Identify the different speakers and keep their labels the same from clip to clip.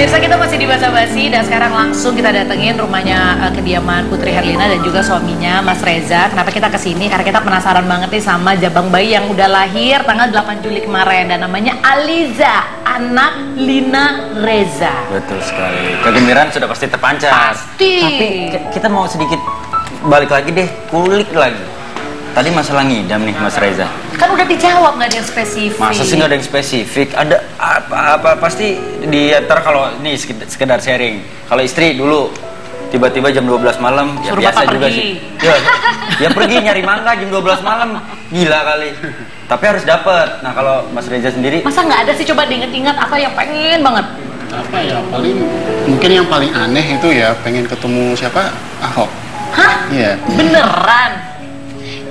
Speaker 1: Pemirsa, kita masih di basa-basi dan sekarang langsung kita datengin rumahnya kediaman Putri Herlina dan juga suaminya Mas Reza. Kenapa kita kesini? Karena kita penasaran banget nih sama jabang bayi yang udah lahir tanggal 8 Juli kemarin dan namanya Aliza, anak Lina Reza.
Speaker 2: Betul sekali. Kegembiraan sudah pasti terpancar.
Speaker 1: Pasti.
Speaker 2: Tapi kita mau sedikit balik lagi deh, kulik lagi. Tadi masalah ngidam nih Mas Reza.
Speaker 1: Kan udah dijawab, nggak ada yang spesifik.
Speaker 2: Masa sih nggak ada yang spesifik? Ada apa pasti di antar kalau ini sekedar sharing. Kalau istri dulu tiba-tiba jam 12 malam ya
Speaker 1: suruh
Speaker 2: biasa
Speaker 1: Bapak
Speaker 2: juga
Speaker 1: pergi.
Speaker 2: sih. Ya pergi nyari mangga jam 12 malam. Gila kali. Tapi harus dapet. Nah, kalau Mas Reza sendiri
Speaker 1: Masa nggak ada sih? Coba diinget-inget apa yang pengen banget.
Speaker 3: Apa ya, mungkin yang paling aneh itu ya pengen ketemu siapa? Ahok.
Speaker 1: Hah?
Speaker 3: Iya.
Speaker 1: Beneran?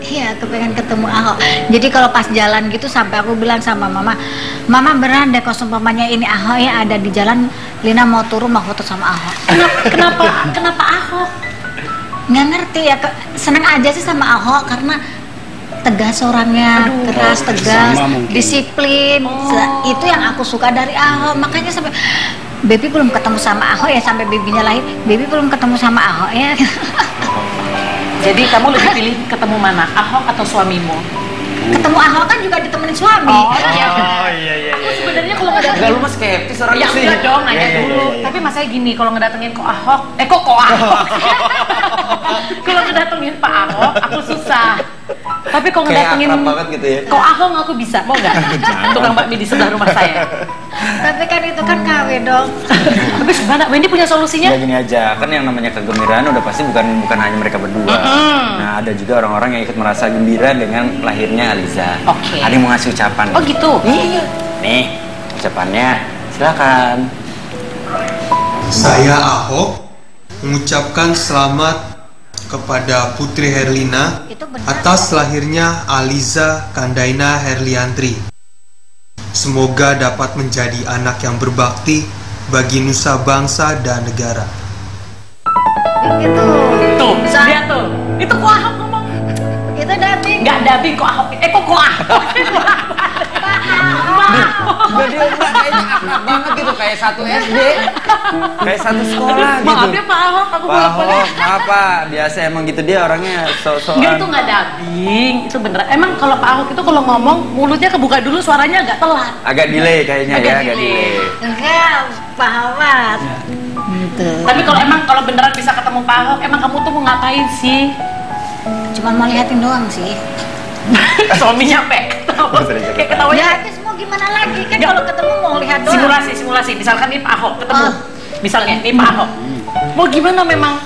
Speaker 4: Iya, kepengen ketemu Ahok. Jadi kalau pas jalan gitu sampai aku bilang sama Mama, Mama beneran deh kalau seumpamanya ini Ahok ya ada di jalan, Lina mau turun mau foto sama Ahok.
Speaker 1: Kenapa Ahok?
Speaker 4: Nggak ngerti ya, seneng aja sih sama Ahok karena tegas orangnya, keras, tegas, disiplin. Itu yang aku suka dari Ahok. Makanya sampai Baby belum ketemu sama Ahok ya, sampai babynya lahir, Baby belum ketemu sama Ahok ya.
Speaker 1: Jadi kamu lebih pilih ketemu mana? Ahok atau suamimu?
Speaker 4: Ketemu Ahok kan juga ditemenin suami.
Speaker 2: iya.
Speaker 1: Aku sebenarnya kalau nggak
Speaker 2: Enggak, lu mah skeptis orangnya
Speaker 1: ya
Speaker 2: sih.
Speaker 1: enggak dong, nanya dulu. Tapi masalahnya gini, kalau ngedatengin kok Ahok, kok Ahok. Kalau ngedatengin Pak Ahok, aku susah. Tapi kalau ngedatengin
Speaker 2: akrab banget gitu ya.
Speaker 1: kok Ahok aku bisa, mau nggak? Tukang bakmi di sebelah rumah saya.
Speaker 4: Tapi kan itu kan KW dong.
Speaker 1: Tapi gimana? Wendy punya solusinya?
Speaker 2: Ya gini aja, kan yang namanya kegembiraan udah pasti bukan hanya mereka berdua. Nah, ada juga orang-orang yang ikut merasa gembira dengan lahirnya Aliza.
Speaker 1: Oke.
Speaker 2: Ada yang mau ngasih ucapan.
Speaker 1: Oh gitu?
Speaker 2: Iya. Nih, ucapannya silakan.
Speaker 5: Saya Ahok mengucapkan selamat kepada Putri Herlina
Speaker 4: Itu benar.
Speaker 5: atas lahirnya Aliza Kandaina Herliantri. Semoga dapat menjadi anak yang berbakti bagi nusa bangsa dan negara.
Speaker 4: Gitu.
Speaker 1: Tuh, lihat tuh. Itu kok Ahok ngomong.
Speaker 4: Itu dubbing.
Speaker 1: Nggak dubbing kok Ahok. Kok Ahok?
Speaker 2: Enggak, dia enggak kayaknya akrab banget gitu, kayak satu SD. Kayak satu sekolah gitu.
Speaker 1: Maaf ya Pak Ahok, aku
Speaker 2: Pak Ahok, apa? Biasa emang gitu dia orangnya sok-sokan.
Speaker 1: Enggak, itu nggak dubbing, itu beneran. Emang kalau Pak Ahok itu kalau ngomong mulutnya kebuka dulu, suaranya agak telat.
Speaker 2: Agak delay kayaknya
Speaker 1: Agak
Speaker 2: ya, agak
Speaker 1: delay.
Speaker 2: delay.
Speaker 4: Enggak, Pak Ahmad. Gitu.
Speaker 1: Tapi kalau beneran bisa ketemu Pak Ahok, emang kamu tuh mau ngapain sih?
Speaker 4: Cuman mau liatin doang sih.
Speaker 1: Suaminya ketawa. Kayak ketawanya.
Speaker 4: Ya habis mau gimana lagi kan kalau ketemu mau lihat doang.
Speaker 1: Simulasi. Misalkan nih Pak Ahok ketemu. Misalnya nih Pak Ahok. Mau gimana memang?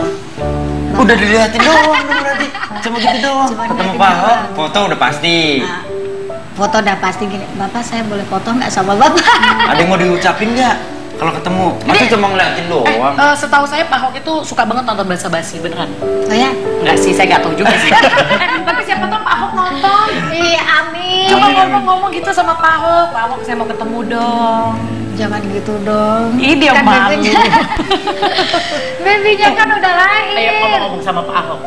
Speaker 2: Udah dilihatin doang dong berarti. Cuma gitu doang.
Speaker 4: Cuman
Speaker 2: Ketemu
Speaker 4: gitu
Speaker 2: Pak
Speaker 4: doang.
Speaker 2: Ahok, foto udah pasti.
Speaker 4: Nah, foto udah pasti gini. Bapak saya boleh foto nggak sama Bapak?
Speaker 2: Ada yang mau diucapin nggak? Kalau ketemu, masa cuma ngeliatin doang.
Speaker 1: Setahu saya Pak Ahok itu suka banget nonton basa-basi, beneran?
Speaker 4: Oh ya?
Speaker 1: Enggak sih, saya nggak tahu juga sih. Tapi siapa tahu Pak Ahok nonton.
Speaker 4: Iya, amin.
Speaker 1: Coba ngomong-ngomong gitu sama Pak Ahok. Pak Ahok, saya mau ketemu dong.
Speaker 4: Jangan gitu dong.
Speaker 1: Ih, dia
Speaker 4: Kan
Speaker 1: malu.
Speaker 4: Babynya kan udah lahir.
Speaker 1: Ayo ngomong-ngomong sama Pak Ahok.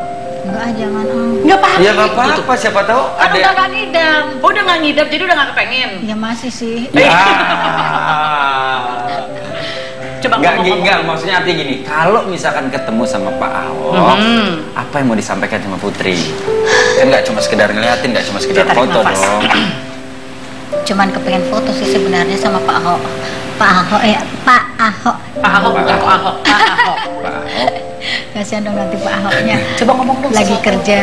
Speaker 4: Enggak, jangan om.
Speaker 1: Nggak apa-apa.
Speaker 2: Ya nggak apa-apa, siapa tahu
Speaker 4: Kan
Speaker 2: ada.
Speaker 4: udah gak ngidam.
Speaker 1: Oh, udah nggak ngidap, jadi udah nggak kepengen.
Speaker 4: Ya masih sih.
Speaker 2: Ya.
Speaker 1: Coba
Speaker 2: Enggak, maksudnya artinya gini, kalau misalkan ketemu sama Pak Ahok, apa yang mau disampaikan sama Putri? Kan nggak cuma sekedar ngeliatin, nggak cuma sekedar
Speaker 1: Dia tarik
Speaker 2: foto
Speaker 1: nafas.
Speaker 2: dong.
Speaker 4: Cuman kepengen foto sih sebenarnya sama Pak Ahok. Pak Ahok.
Speaker 1: Pak Ahok bukan kok Ahok. Pak Ahok.
Speaker 2: Pak Ahok.
Speaker 4: Kasihan dong nanti Pak Ahoknya.
Speaker 1: Coba ngomong dong.
Speaker 4: Lagi
Speaker 1: sesuatu.
Speaker 4: kerja.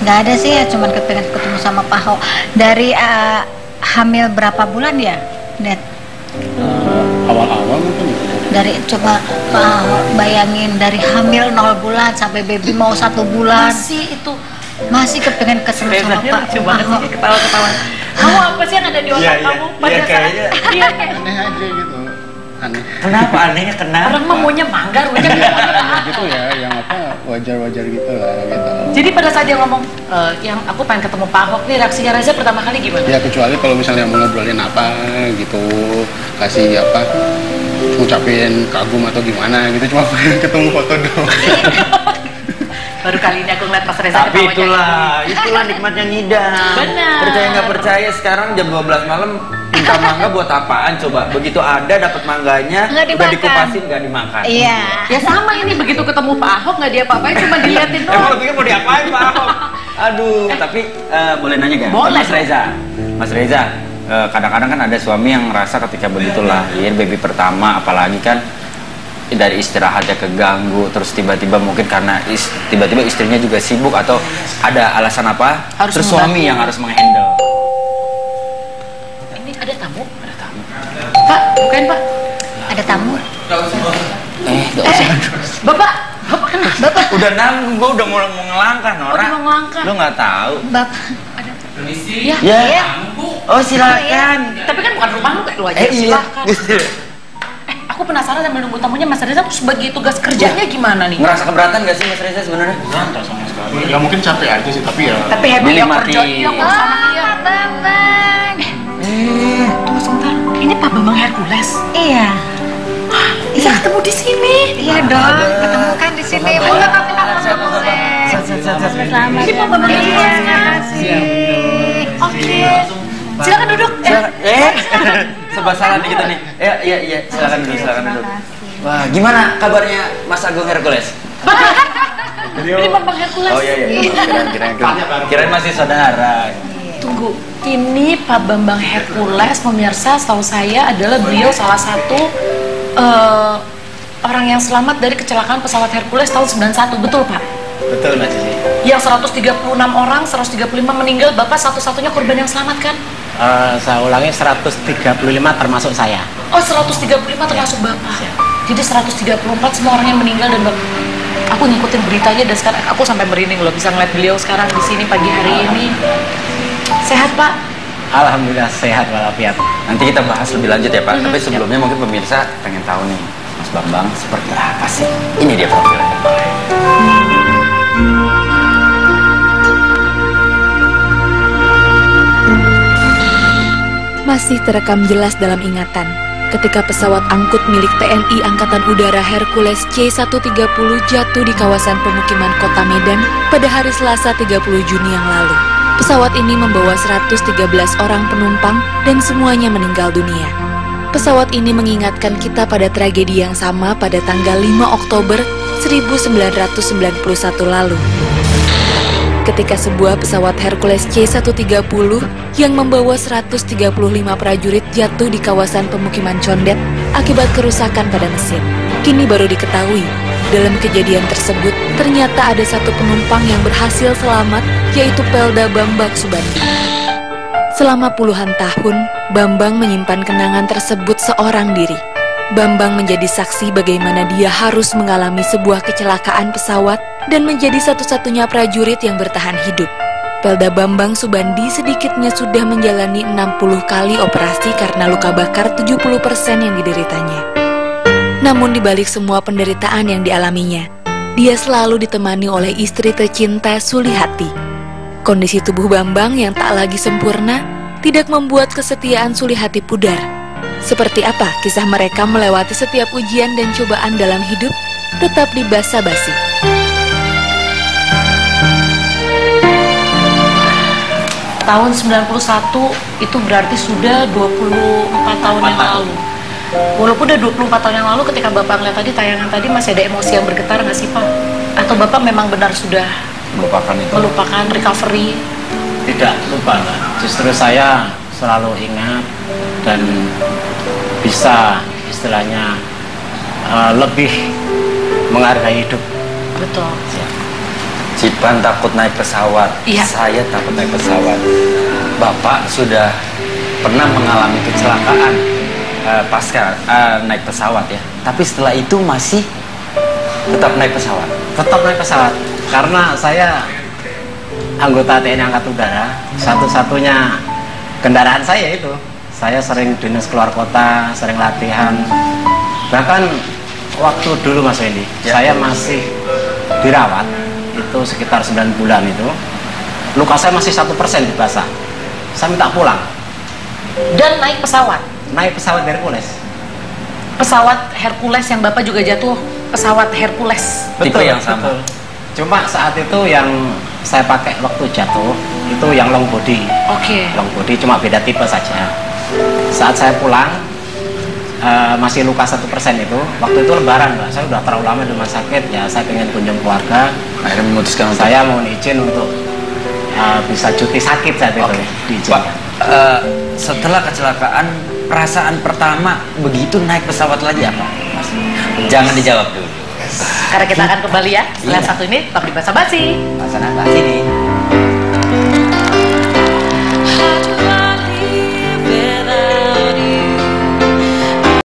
Speaker 4: Nggak ada sih ya, cuman kepengen ketemu sama Pak Ahok. Dari hamil berapa bulan ya, Net?
Speaker 3: Awal-awal mungkin ya.
Speaker 4: Dari coba Pak Ahok bayangin dari hamil 0 bulan sampai baby mau 1 bulan. Masih kepengen ketemu sama
Speaker 1: Reza,
Speaker 4: Pak
Speaker 1: lucu banget
Speaker 4: Ahok.
Speaker 1: sih, ketawa-ketawa. Kamu apa sih yang ada di otak
Speaker 2: Iya,
Speaker 1: kamu?
Speaker 2: iya,
Speaker 1: Pada saat-
Speaker 2: kayaknya.
Speaker 1: Iya, kayak
Speaker 3: Aneh aja gitu. Aneh.
Speaker 2: Kenapa anehnya kenapa?
Speaker 1: orang mah maunya mangga, rujak
Speaker 3: Ya gitu ya, yang apa wajar-wajar gitu lah gitu.
Speaker 1: Jadi pada saat dia ngomong, yang aku pengen ketemu Pak Ahok nih, reaksinya Reza pertama kali gimana?
Speaker 3: Ya kecuali kalau misalnya mau ngobrolin apa gitu, kasih apa, ngucapin kagum atau gimana gitu, cuma pengen ketemu foto doang.
Speaker 1: Baru kali ini aku ngeliat Mas Reza
Speaker 2: Tapi
Speaker 1: ketawanya.
Speaker 2: itulah nikmatnya ngidam.
Speaker 1: Benar.
Speaker 2: Percaya nggak percaya sekarang jam 12 malam Cinta mangga buat apaan coba? Begitu ada dapat mangganya,
Speaker 4: Nggak
Speaker 2: udah
Speaker 4: dimakan.
Speaker 2: dikupasin nggak dimakan.
Speaker 4: Iya.
Speaker 1: Ya sama ini, begitu ketemu Pak Ahok nggak diapa-apain, cuma diliatin
Speaker 2: Emang
Speaker 1: doang.
Speaker 2: lo pikir mau diapain Pak Ahok? Aduh, tapi boleh nanya gak?
Speaker 1: Boleh.
Speaker 2: Mas Reza, kadang-kadang kan ada suami yang ngerasa ketika begitu lahir baby pertama, apalagi kan dari istirahatnya keganggu, terus tiba-tiba mungkin karena tiba-tiba istrinya juga sibuk atau ada alasan apa,
Speaker 1: Harus
Speaker 2: terus
Speaker 1: membantu.
Speaker 2: suami yang harus menghandle.
Speaker 1: Ini ada tamu?
Speaker 2: Ada tamu.
Speaker 1: Pak, bukain Pak.
Speaker 4: Ada tamu.
Speaker 2: Gak usah.
Speaker 1: Bapak kenapa?
Speaker 4: Bapak,
Speaker 2: Udah nanggung, gua udah mau ngelangkah, Nora.
Speaker 1: Udah mau ngelangkah.
Speaker 2: Lu nggak tahu?
Speaker 4: Bapak.
Speaker 1: Ya.
Speaker 2: Ya. Oh silakan.
Speaker 1: Tapi kan bukan rumah lu, lu aja.
Speaker 2: Iya.
Speaker 1: Silakan. Aku penasaran sambil nunggu tamunya Mas Reza tuh sebagai tugas kerjanya gimana nih?
Speaker 2: Ngerasa keberatan gak sih Mas Reza sebenarnya?
Speaker 3: Nggak sama sekali. Ya mungkin capek aja sih, tapi ya.
Speaker 1: Tapi happy yang
Speaker 2: Dinikmati.
Speaker 1: kerja dia ngurus anaknya.
Speaker 4: Bambang.
Speaker 1: Tunggu sebentar. Ini Pak Bambang Hercules.
Speaker 4: Iya.
Speaker 1: Bisa ketemu di sini.
Speaker 4: Iya dong. Ketemu kan di sini. Boleh kami Selamat.
Speaker 1: Ini Pak Bambang Hercules.
Speaker 4: Terima kasih.
Speaker 1: Oke. Silakan duduk.
Speaker 2: Serba salah nih kita nih. Iya, silakan duduk. Wah, gimana kabarnya Mas Agung Hercules?
Speaker 1: Ini Pak Bambang Hercules.
Speaker 2: Oh iya. Kirain masih saudara.
Speaker 1: Tunggu, ini Pak Bambang Hercules, pemirsa, setahu saya adalah beliau salah satu orang yang selamat dari kecelakaan pesawat Hercules tahun 91, betul Pak?
Speaker 2: Betul Mbak Cici.
Speaker 1: Yang 136 orang, 135 meninggal, Bapak satu-satunya korban yang selamat kan?
Speaker 6: Saya ulangi 135 termasuk saya.
Speaker 1: Oh, 135 termasuk Bapak. Jadi 134 semua orang yang meninggal dan Bapak. Aku ngikutin beritanya dan sekarang aku sampai merinding loh bisa ngeliat beliau sekarang di sini pagi hari ini. Sehat Pak?
Speaker 6: Alhamdulillah sehat walafiat.
Speaker 2: Nanti kita bahas lebih lanjut ya Pak. Tapi sebelumnya mungkin pemirsa pengen tahu nih Mas Bambang seperti apa sih? Ini dia profilnya.
Speaker 7: Masih terekam jelas dalam ingatan ketika pesawat angkut milik TNI Angkatan Udara Hercules C-130 jatuh di kawasan pemukiman Kota Medan pada hari Selasa 30 Juni yang lalu. Pesawat ini membawa 113 orang penumpang dan semuanya meninggal dunia. Pesawat ini mengingatkan kita pada tragedi yang sama pada tanggal 5 Oktober 1991 lalu. Ketika sebuah pesawat Hercules C-130 yang membawa 135 prajurit jatuh di kawasan pemukiman Condet akibat kerusakan pada mesin. Kini baru diketahui, dalam kejadian tersebut ternyata ada satu penumpang yang berhasil selamat, yaitu Pelda Bambang Subandi. Selama puluhan tahun, Bambang menyimpan kenangan tersebut seorang diri. Bambang menjadi saksi bagaimana dia harus mengalami sebuah kecelakaan pesawat dan menjadi satu-satunya prajurit yang bertahan hidup. Pelda Bambang Subandi sedikitnya sudah menjalani 60 kali operasi karena luka bakar 70% yang dideritanya. Namun di balik semua penderitaan yang dialaminya, dia selalu ditemani oleh istri tercinta Sulihati. Kondisi tubuh Bambang yang tak lagi sempurna tidak membuat kesetiaan Sulihati pudar. Seperti apa kisah mereka melewati setiap ujian dan cobaan dalam hidup? Tetap di Basa-Basi.
Speaker 1: Tahun 91 itu berarti sudah 24 tahun yang lalu. Walaupun udah 24 tahun yang lalu ketika Bapak ngeliat tadi tayangan tadi masih ada emosi yang bergetar nggak sih Pak? Atau Bapak memang benar sudah melupakan recovery?
Speaker 6: Tidak lupa Mbak. Justru saya selalu ingat dan bisa istilahnya lebih menghargai hidup.
Speaker 1: Betul.
Speaker 2: Cipan takut naik pesawat.
Speaker 1: Iya.
Speaker 2: Saya takut naik pesawat. Bapak sudah pernah mengalami kecelakaan pasca naik pesawat ya. Tapi setelah itu masih tetap naik pesawat.
Speaker 6: Tetap naik pesawat karena saya anggota TNI Angkatan Udara. Satu-satunya kendaraan saya itu. Saya sering dinas keluar kota, sering latihan. Bahkan waktu dulu Mas Wendy, saya masih dirawat itu sekitar 9 bulan itu. Luka saya masih 1% di basah. Saya minta pulang.
Speaker 1: Dan naik pesawat.
Speaker 6: Naik pesawat Hercules.
Speaker 1: Pesawat Hercules yang Bapak juga jatuh, pesawat Hercules.
Speaker 2: Tipe yang sama.
Speaker 6: Betul. Cuma saat itu yang saya pakai waktu jatuh itu yang long body.
Speaker 1: Oke.
Speaker 6: Long body cuma beda tipe saja. Saat saya pulang masih luka 1% itu, waktu itu lebaran Mbak, saya udah terlalu lama di rumah sakit, ya saya pengen kunjung keluarga.
Speaker 2: Akhirnya memutuskan
Speaker 6: Saya mohon izin untuk bisa cuti sakit saat itu.
Speaker 2: Pak, setelah kecelakaan, perasaan pertama begitu naik pesawat lagi apa, Mas? Jangan dijawab dulu.
Speaker 1: Karena kita akan kembali ya setelah satu ini, tetap di Basa Basi.
Speaker 2: Perasaan apa sih nih?